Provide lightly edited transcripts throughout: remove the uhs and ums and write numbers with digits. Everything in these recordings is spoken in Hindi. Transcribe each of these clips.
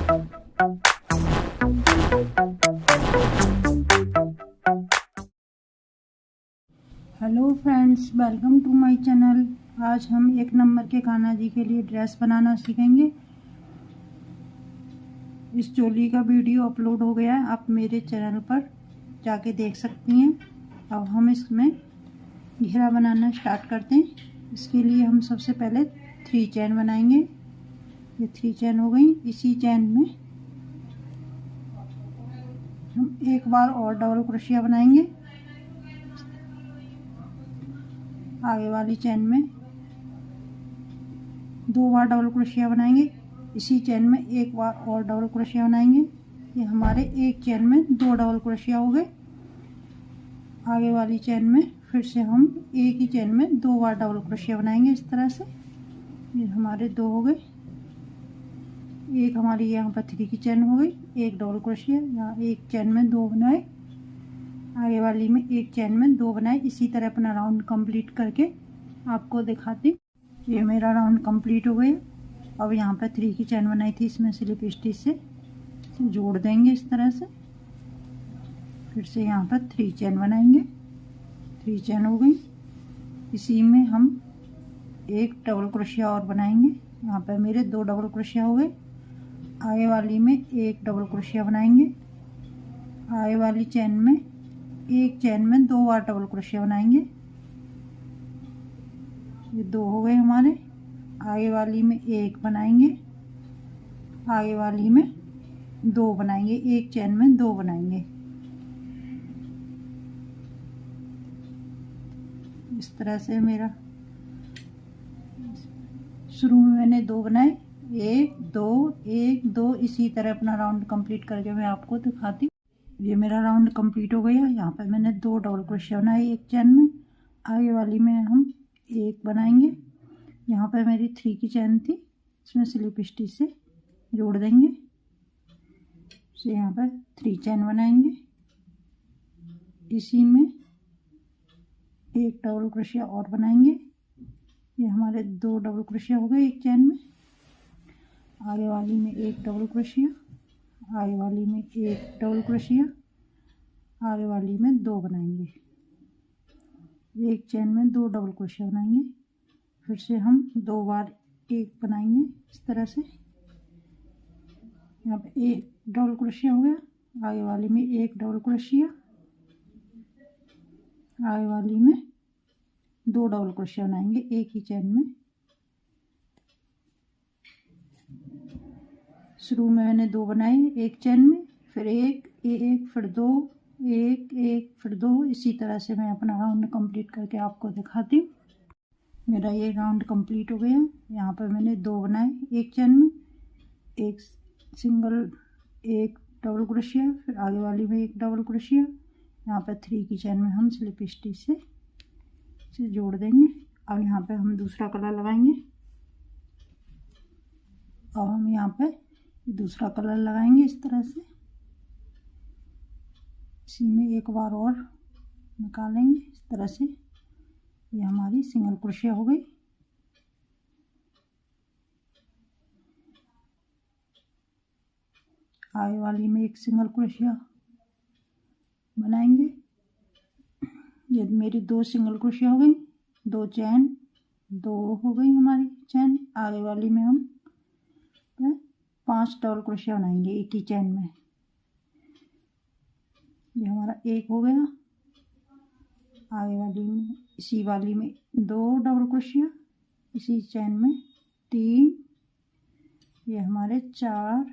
Hello friends, welcome to my channel. आज हम 1 नंबर के कान्हा जी के लिए ड्रेस बनाना सीखेंगे। इस चोली का वीडियो अपलोड हो गया है, आप मेरे चैनल पर जाके देख सकती हैं। अब हम इसमें घेरा बनाना स्टार्ट करते हैं। इसके लिए हम सबसे पहले 3 चैन बनाएंगे। ये 3 चैन हो गई। इसी चैन में हम एक बार और डबल क्रोशिया बनाएंगे। आगे वाली चैन में 2 बार डबल क्रोशिया बनाएंगे। इसी चैन में एक बार और डबल क्रोशिया बनाएंगे। ये हमारे एक चैन में 2 डबल क्रोशिया हो गए। आगे वाली चैन में फिर से हम एक ही चैन में 2 बार डबल क्रोशिया बनाएंगे। इस तरह से ये हमारे 2 हो गए। एक हमारी यहाँ पर 3 की चैन हो गई। एक डबल क्रोशिया, यहाँ एक चैन में 2 बनाए, आगे वाली में एक चैन में 2 बनाए। इसी तरह अपना राउंड कंप्लीट करके आपको दिखाती। ये मेरा राउंड कंप्लीट हो गया। अब यहाँ पर 3 की चैन बनाई थी, इसमें स्लिप स्टिच से जोड़ देंगे इस तरह से। फिर से यहाँ पर 3 चैन बनाएंगे। 3 चैन हो गई। इसी में हम एक डबल क्रोशिया और बनाएंगे। यहाँ पर मेरे 2 डबल क्रोशिया हो गए। आगे वाली में एक डबल क्रोशिया बनाएंगे। आगे वाली चैन में एक चैन में 2 बार डबल क्रोशिया बनाएंगे। ये 2 हो गए हमारे। आगे वाली में एक बनाएंगे, आगे वाली में 2 बनाएंगे, एक चैन में 2 बनाएंगे। इस तरह से मेरा शुरू में मैंने 2 बनाए, 1 2 1 2। इसी तरह अपना राउंड कंप्लीट करके मैं आपको दिखाती हूँ। ये मेरा राउंड कंप्लीट हो गया। यहाँ पर मैंने 2 डबल क्रोशिया बनाए एक चैन में। आगे वाली में हम एक बनाएंगे। यहाँ पर मेरी 3 की चैन थी, इसमें स्लिप स्टिच से जोड़ देंगे। फिर यहाँ पर 3 चैन बनाएंगे। इसी में एक डबल क्रोशिया और बनाएंगे। ये हमारे 2 डबल क्रोशिया हो गए एक चैन में। आगे वाली में एक डबल क्रोशिया, आगे वाली में एक डबल क्रोशिया, आगे वाली में 2 बनाएंगे। एक चैन में 2 डबल क्रोशिया बनाएंगे। फिर से हम 2 बार एक बनाएंगे इस तरह से। यहाँ पे एक डबल क्रोशिया हो गया। आगे वाली में एक डबल क्रोशिया, आगे वाली में 2 डबल क्रोशिया बनाएंगे एक ही चैन में। शुरू में मैंने 2 बनाए एक चैन में, फिर एक फिर 2 एक फिर 2। इसी तरह से मैं अपना राउंड कंप्लीट करके आपको दिखाती हूँ। मेरा ये राउंड कंप्लीट हो गया। यहाँ पर मैंने 2 बनाए एक चैन में, एक सिंगल एक डबल क्रोशिया, फिर आगे वाली में एक डबल क्रोशिया। यहाँ पर 3 की चैन में हम स्लिप स्टिच से जोड़ देंगे। अब यहाँ पे हम दूसरा कलर लगाएंगे। और हम यहाँ पे दूसरा कलर लगाएंगे इस तरह से। इसी में एक बार और निकालेंगे इस तरह से। ये हमारी सिंगल क्रोशिया हो गई। आगे वाली में एक सिंगल क्रोशिया बनाएंगे। ये मेरी 2 सिंगल क्रोशिया हो गई। 2 चैन, 2 हो गई हमारी चैन। आगे वाली में हम 5 डबल क्रोशिया बनाएंगे एक ही चैन में। ये हमारा 1 हो गया। आगे वाली में इसी वाली में 2 डबल क्रोशिया, इसी चैन में 3। ये हमारे 4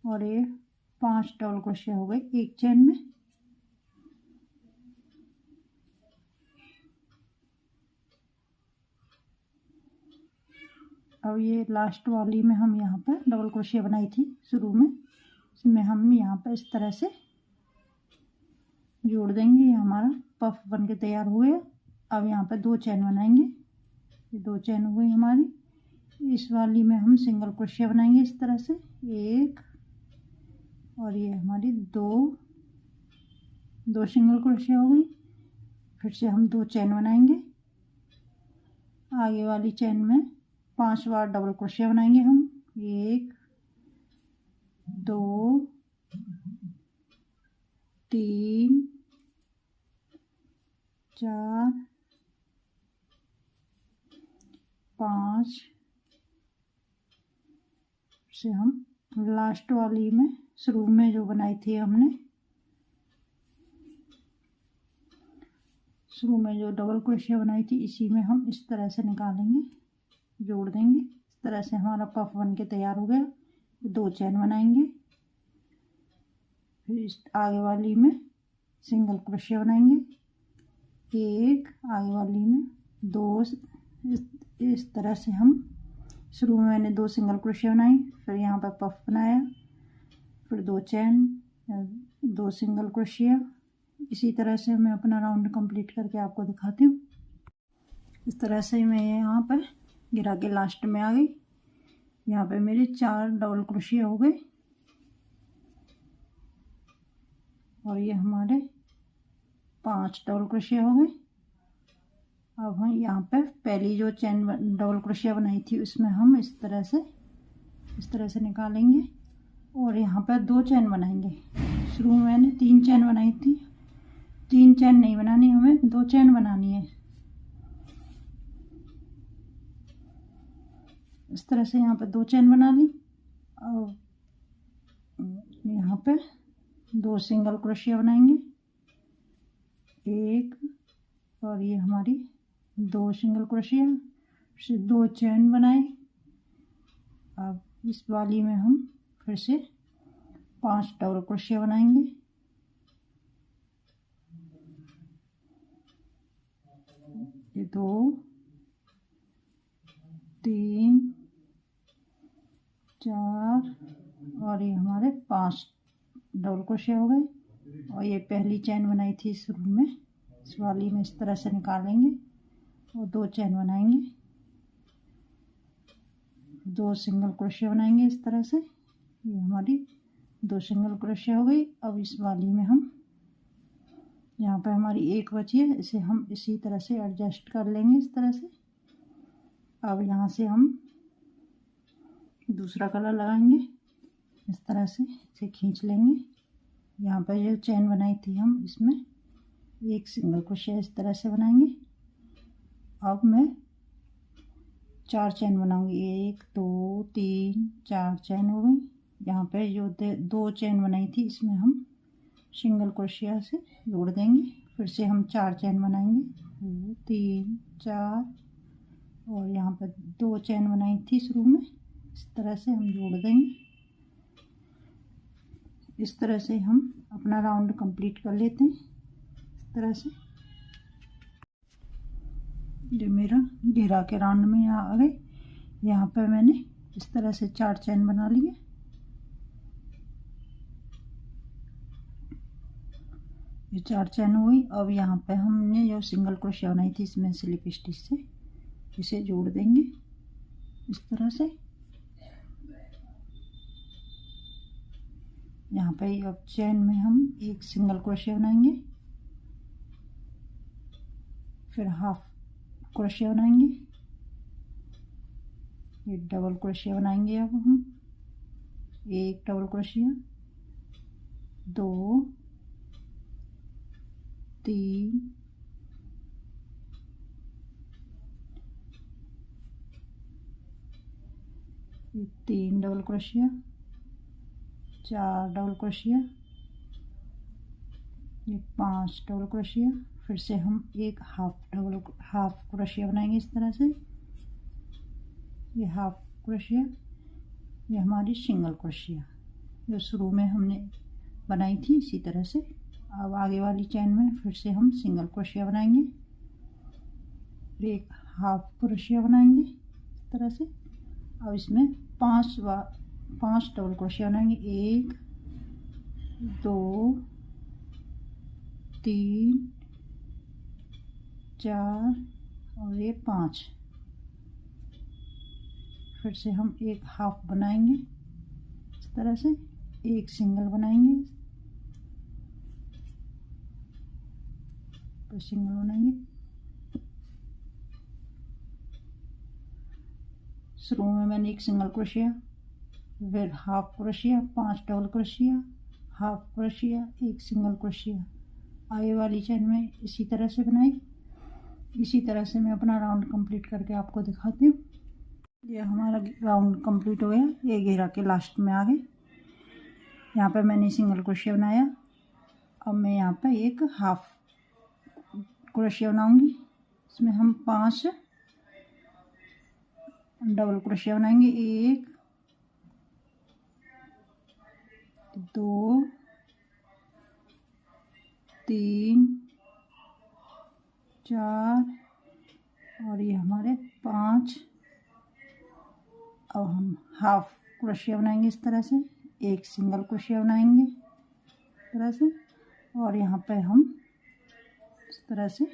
और ये 5 डबल क्रोशिया हो गए एक चैन में। अब ये लास्ट वाली में हम यहाँ पर डबल क्रोशिया बनाई थी शुरू में, इसमें हम यहाँ पर इस तरह से जोड़ देंगे। ये हमारा पफ बन के तैयार हुए। अब यहाँ पर 2 चैन बनाएंगे। ये 2 चैन हो गई हमारी। इस वाली में हम सिंगल क्रोशिया बनाएंगे इस तरह से, 1 और ये हमारी 2 सिंगल क्रोशिया हो गई। फिर से हम 2 चैन बनाएंगे। आगे वाली चैन में 5 बार डबल क्रोशिया बनाएंगे हम, 1 3 4 5 से हम लास्ट वाली में शुरू में जो बनाई थी हमने, शुरू में जो डबल क्रोशिया बनाई थी इसी में हम इस तरह से निकालेंगे, जोड़ देंगे। इस तरह से हमारा पफ बन के तैयार हो गया। 2 चैन बनाएंगे, फिर इस आगे वाली में सिंगल क्रोशिया बनाएंगे, 1 आगे वाली में 2। इस तरह से हम शुरू में मैंने 2 सिंगल क्रोशिया बनाई, फिर यहाँ पर पफ बनाया, फिर 2 चैन, 2 सिंगल क्रोशिया। इसी तरह से मैं अपना राउंड कंप्लीट करके आपको दिखाती हूँ। इस तरह से मैं यहाँ पर गिरा के लास्ट में आ गई। यहाँ पे मेरे 4 डबल क्रोशिया हो गए और ये हमारे 5 डबल क्रोशिया हो गए। अब हम यहाँ पे पहली जो चैन डबल क्रोशिया बनाई थी उसमें हम इस तरह से निकालेंगे और यहाँ पर 2 चैन बनाएंगे। शुरू में मैंने 3 चैन बनाई थी, 3 चैन नहीं बनानी, हमें 2 चैन बनानी है। इस तरह से यहाँ पे 2 चैन बना ली और यहाँ पे 2 सिंगल क्रोशिया बनाएंगे, 1 और ये हमारी 2 सिंगल क्रोशिया, फिर 2 चैन बनाए। अब इस वाली में हम फिर से 5 डबल क्रोशिया बनाएंगे, ये 2 3 4 और ये हमारे 5 डबल क्रोशिया हो गए। और ये पहली चैन बनाई थी शुरू में, इस वाली में इस तरह से निकालेंगे और 2 चैन बनाएंगे, 2 सिंगल क्रोशिया बनाएंगे इस तरह से। ये हमारी 2 सिंगल क्रोशिया हो गई। अब इस वाली में हम यहाँ पर हमारी 1 बची है, इसे हम इसी तरह से एडजस्ट कर लेंगे इस तरह से। अब यहाँ से हम दूसरा कलर लगाएंगे, इस तरह से इसे खींच लेंगे। यहाँ पर जो चैन बनाई थी हम इसमें 1 सिंगल क्रोशिया इस तरह से बनाएंगे। अब मैं 4 चैन बनाऊंगी, 1 2 3 4 चैन हो गई। यहाँ पे जो 2 चैन बनाई थी इसमें हम सिंगल क्रोशिया से जोड़ देंगे, फिर से हम 4 चैन बनाएंगे, 2 3 4 और यहाँ पर 2 चैन बनाई थी शुरू में, इस तरह से हम जोड़ देंगे। इस तरह से हम अपना राउंड कंप्लीट कर लेते हैं। इस तरह से जो मेरा घेरा के राउंड में यहाँ आ गए, यहाँ पर मैंने इस तरह से 4 चैन बना लिए। ये 4 चैन हुई। अब यहाँ पे हमने जो सिंगल क्रोशिया बनाई थी इसमें स्लिप स्टिच से इसे जोड़ देंगे इस तरह से। यहाँ पे अब चैन में हम 1 सिंगल क्रोशिया बनाएंगे, फिर हाफ क्रोशिया बनाएंगे, ये डबल क्रोशिया बनाएंगे। अब हम 1 double crochet, 2 3 3 double crochet, 4 double crochet, ये 5 डबल क्रोशिया, फिर से हम 1 हाफ क्रोशिया बनाएंगे इस तरह से। ये हाफ क्रोशिया, ये हमारी सिंगल क्रोशिया जो शुरू में हमने बनाई थी इसी तरह से। अब आगे वाली चैन में फिर से हम सिंगल क्रोशिया बनाएंगे, 1 हाफ क्रोशिया बनाएंगे इस तरह से। अब इसमें 5 डबल क्रोशिया बनाएंगे, 1 2 3 4 और ये 5। फिर से हम 1 हाफ बनाएंगे इस तरह से, 1 सिंगल बनाएंगे, तो सिंगल बनाएंगे। शुरू में मैंने 1 सिंगल क्रोशिया, फिर half crochet, 5 double crochet, half crochet, एक सिंगल क्रोशिया। आगे वाली चेन में इसी तरह से बनाई। इसी तरह से मैं अपना राउंड कंप्लीट करके आपको दिखाती हूँ। ये हमारा राउंड कंप्लीट हो गया। ये घेरा के लास्ट में आ गए। यहाँ पे मैंने सिंगल क्रोशिया बनाया। अब मैं यहाँ पे एक हाफ क्रोशिया बनाऊंगी। इसमें हम 5 डबल क्रोशिया बनाएंगे। 1 2 3 4 और ये हमारे 5। अब हम हाफ क्रोशिया बनाएंगे इस तरह से। एक सिंगल क्रोशिया बनाएंगे इस तरह से, और यहाँ पे हम इस तरह से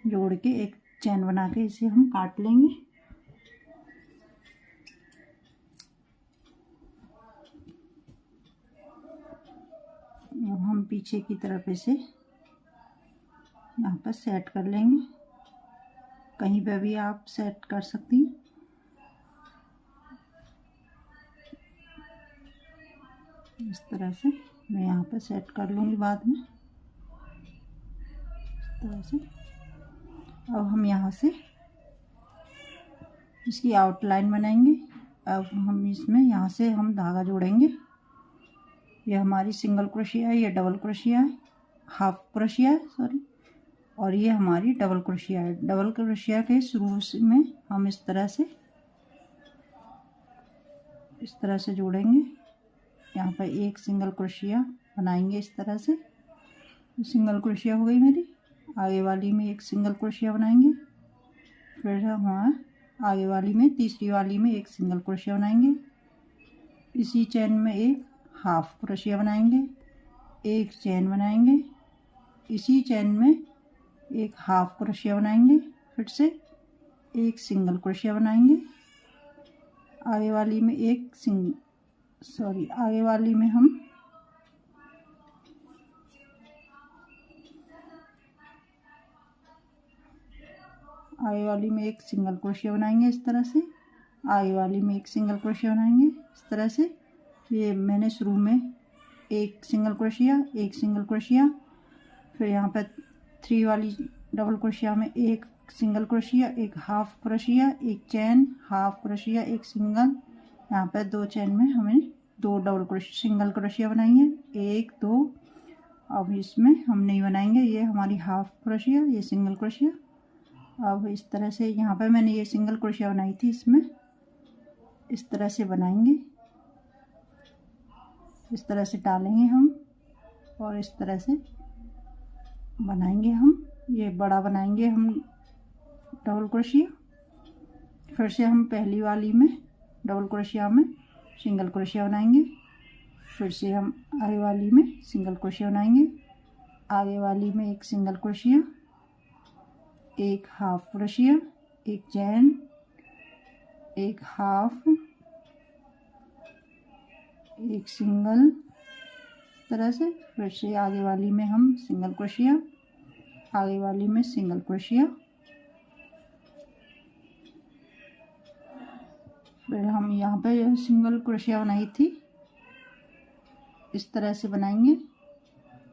जोड़ के एक चैन बना के इसे हम काट लेंगे। अब हम पीछे की तरफ इसे यहाँ पर सेट कर लेंगे। कहीं पे भी आप सेट कर सकती हैं। इस तरह से मैं यहाँ पे सेट कर लूँगी बाद में, इस तरह से। अब हम यहाँ से इसकी आउटलाइन बनाएंगे। अब हम इसमें यहाँ से हम धागा जोड़ेंगे। ये हमारी सिंगल क्रोशिया है, ये डबल क्रोशिया है, हाफ क्रोशिया है सॉरी, और ये हमारी डबल क्रोशिया है। डबल क्रोशिया के शुरू में हम इस तरह से जोड़ेंगे। यहाँ पर एक सिंगल क्रोशिया बनाएंगे इस तरह से। सिंगल क्रोशिया हो गई मेरी। आगे वाली में एक सिंगल क्रोशिया बनाएंगे। फिर हम आगे वाली में, तीसरी वाली में एक सिंगल क्रोशिया बनाएंगे। इसी चेन में एक हाफ क्रोशिया बनाएंगे, एक चेन बनाएंगे। इसी चेन में एक हाफ क्रोशिया बनाएंगे, फिर से एक सिंगल क्रोशिया बनाएंगे। आगे वाली में आगे वाली में हम एक सिंगल क्रोशिया बनाएंगे इस तरह से। आगे वाली में एक सिंगल क्रोशिया बनाएंगे इस तरह से। ये मैंने शुरू में एक सिंगल क्रोशिया, फिर यहाँ पर 3 वाली डबल क्रोशिया में एक सिंगल क्रोशिया, एक हाफ क्रोशिया, एक चेन, हाफ क्रोशिया, एक सिंगल। यहाँ पर 2 चेन में हमें 2 डबल क्रोशिया सिंगल क्रोशिया बनाई है, 1 2। अब इसमें हम नहीं बनाएंगे। ये हमारी हाफ क्रोशिया, ये सिंगल क्रोशिया। अब इस तरह से यहाँ पर मैंने ये सिंगल क्रोशिया बनाई थी, इसमें इस तरह से बनाएंगे। इस तरह से डालेंगे हम और इस तरह से बनाएंगे हम। ये बड़ा बनाएंगे हम डबल क्रोशिया। फिर से हम पहली वाली में डबल क्रोशिया में सिंगल क्रोशिया बनाएंगे। फिर से हम आगे वाली में सिंगल क्रोशिया बनाएंगे। आगे वाली में एक सिंगल क्रोशिया, एक हाफ क्रोशिया, एक चेन, एक हाफ, एक सिंगल, इस तरह से। फिर से आगे वाली में हम सिंगल क्रोशिया, आगे वाली में सिंगल क्रोशिया। फिर हम यहाँ पे सिंगल क्रोशिया बनाई थी, इस तरह से बनाएंगे।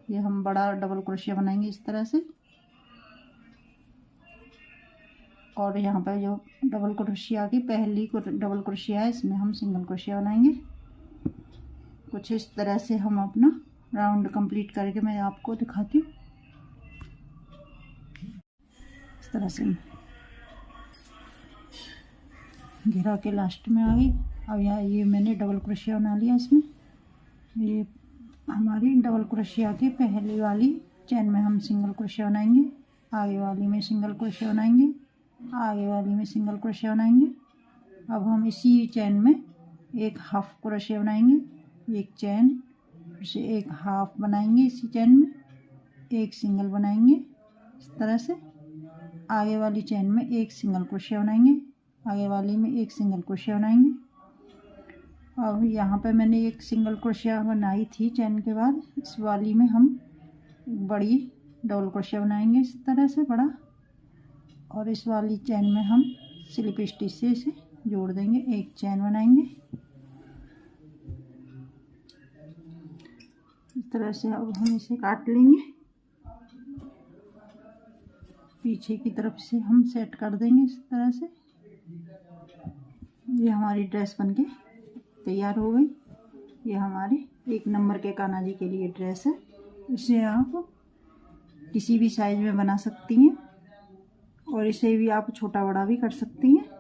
ये हम बड़ा डबल क्रोशिया बनाएंगे इस तरह से। और यहाँ पर जो डबल क्रोशिया की पहली डबल क्रोशिया है, इसमें हम सिंगल क्रोशिया बनाएंगे। कुछ इस तरह से हम अपना राउंड कंप्लीट करके मैं आपको दिखाती हूँ। इस तरह से घेरा के लास्ट में आ गई। अब यहाँ ये मैंने डबल क्रोशिया बना लिया इसमें। ये हमारी डबल क्रोशिया की पहली वाली चेन में हम सिंगल क्रोशिया बनाएंगे। आगे वाली में सिंगल क्रोशिया बनाएंगे, आगे वाली में सिंगल क्रोशिया बनाएंगे। अब हम इसी चेन में एक हाफ क्रोशिया बनाएंगे, एक चेन, फिर से एक हाफ बनाएंगे इसी चेन में, एक सिंगल बनाएंगे इस तरह से। आगे वाली चेन में एक सिंगल क्रोशिया बनाएंगे, आगे वाली में एक सिंगल क्रोशिया बनाएंगे। अब यहाँ पे मैंने एक सिंगल क्रोशिया बनाई थी चेन के बाद। इस वाली में हम बड़ी डबल क्रोशिया बनाएंगे इस तरह से बड़ा, और इस वाली चेन में हम स्लिप स्टिच से इसे जोड़ देंगे, एक चेन बनाएंगे। तरह से अब हम इसे काट लेंगे। पीछे की तरफ से हम सेट कर देंगे इस तरह से। ये हमारी ड्रेस बनके तैयार हो गई। ये हमारे 1 नंबर के कान्हा जी के लिए ड्रेस है। इसे आप किसी भी साइज में बना सकती हैं और इसे भी आप छोटा बड़ा भी कर सकती हैं।